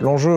L'enjeu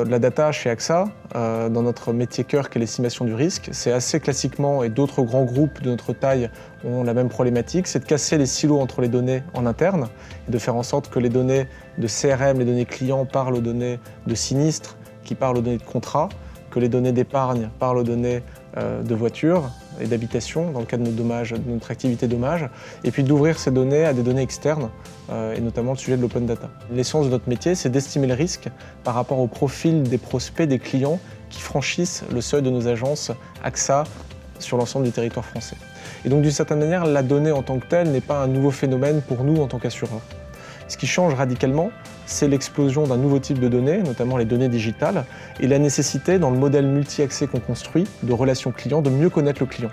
de la data chez AXA, dans notre métier cœur qu'est l'estimation du risque, c'est assez classiquement, et d'autres grands groupes de notre taille ont la même problématique, c'est de casser les silos entre les données en interne et de faire en sorte que les données de CRM, les données clients parlent aux données de sinistres, qui parlent aux données de contrats, que les données d'épargne parlent aux données de voitures et d'habitation dans le cas de notre activité dommage, et puis d'ouvrir ces données à des données externes, et notamment le sujet de l'open data. L'essence de notre métier, c'est d'estimer le risque par rapport au profil des prospects, des clients qui franchissent le seuil de nos agences AXA sur l'ensemble du territoire français. Et donc d'une certaine manière, la donnée en tant que telle n'est pas un nouveau phénomène pour nous en tant qu'assureurs. Ce qui change radicalement, c'est l'explosion d'un nouveau type de données, notamment les données digitales, et la nécessité, dans le modèle multi-accès qu'on construit, de relations clients, de mieux connaître le client.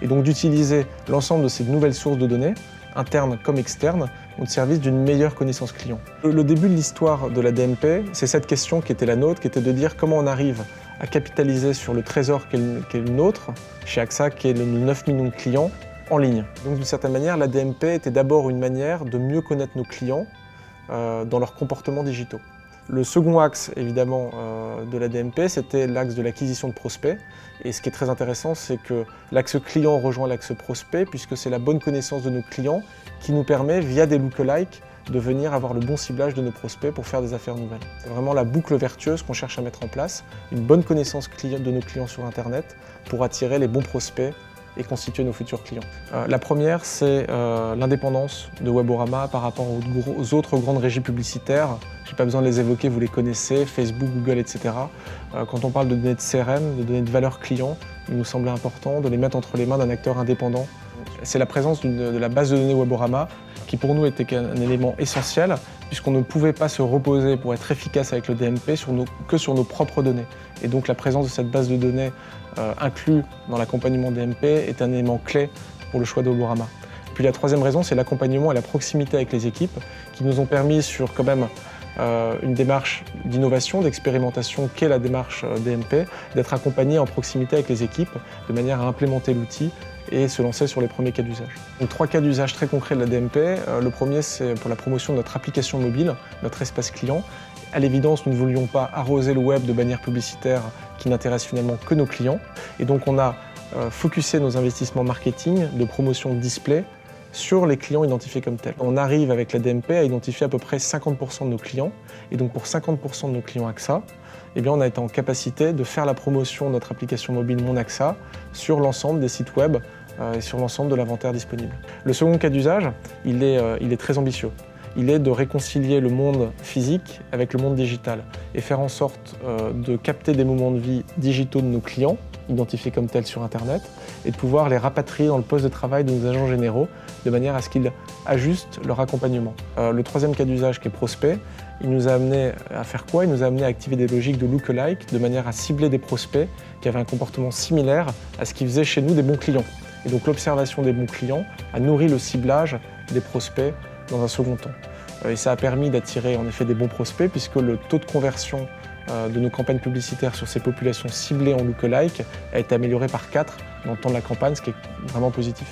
Et donc d'utiliser l'ensemble de ces nouvelles sources de données, internes comme externes, au service d'une meilleure connaissance client. Le début de l'histoire de la DMP, c'est cette question qui était la nôtre, qui était de dire comment on arrive à capitaliser sur le trésor qu'est le nôtre, chez AXA, qui est nos 9 millions de clients, en ligne. Donc d'une certaine manière, la DMP était d'abord une manière de mieux connaître nos clients dans leurs comportements digitaux. Le second axe, évidemment, de la DMP, c'était l'axe de l'acquisition de prospects. Et ce qui est très intéressant, c'est que l'axe client rejoint l'axe prospect, puisque c'est la bonne connaissance de nos clients qui nous permet, via des lookalikes, de venir avoir le bon ciblage de nos prospects pour faire des affaires nouvelles. C'est vraiment la boucle vertueuse qu'on cherche à mettre en place, une bonne connaissance de nos clients sur Internet pour attirer les bons prospects et constituer nos futurs clients. La première, c'est l'indépendance de Weborama par rapport aux autres grandes régies publicitaires. Je n'ai pas besoin de les évoquer, vous les connaissez, Facebook, Google, etc. Quand on parle de données de CRM, de données de valeur client, il nous semblait important de les mettre entre les mains d'un acteur indépendant. C'est la présence de la base de données Weborama qui pour nous était un élément essentiel, puisqu'on ne pouvait pas se reposer pour être efficace avec le DMP que sur nos propres données. Et donc la présence de cette base de données inclue dans l'accompagnement DMP est un élément clé pour le choix de Weborama. Puis la troisième raison, c'est l'accompagnement et la proximité avec les équipes qui nous ont permis sur quand même une démarche d'innovation, d'expérimentation qu'est la démarche DMP, d'être accompagnés en proximité avec les équipes de manière à implémenter l'outil et se lancer sur les premiers cas d'usage. Donc 3 cas d'usage très concrets de la DMP. Le premier, c'est pour la promotion de notre application mobile, notre espace client. À l'évidence, nous ne voulions pas arroser le web de bannières publicitaires qui n'intéressent finalement que nos clients. Et donc on a focusé nos investissements marketing de promotion de display sur les clients identifiés comme tels. On arrive avec la DMP à identifier à peu près 50% de nos clients. Et donc pour 50% de nos clients AXA, eh bien, on a été en capacité de faire la promotion de notre application mobile Mon AXA sur l'ensemble des sites web et sur l'ensemble de l'inventaire disponible. Le second cas d'usage, il est très ambitieux. Il est de réconcilier le monde physique avec le monde digital et faire en sorte de capter des moments de vie digitaux de nos clients, identifiés comme tels sur Internet, et de pouvoir les rapatrier dans le poste de travail de nos agents généraux de manière à ce qu'ils ajustent leur accompagnement. Le troisième cas d'usage qui est prospect, il nous a amené à faire quoi? Il nous a amené à activer des logiques de lookalike de manière à cibler des prospects qui avaient un comportement similaire à ce qui faisait chez nous des bons clients. Et donc l'observation des bons clients a nourri le ciblage des prospects dans un second temps. Et ça a permis d'attirer en effet des bons prospects puisque le taux de conversion de nos campagnes publicitaires sur ces populations ciblées en lookalike a été amélioré par 4 dans le temps de la campagne, ce qui est vraiment positif.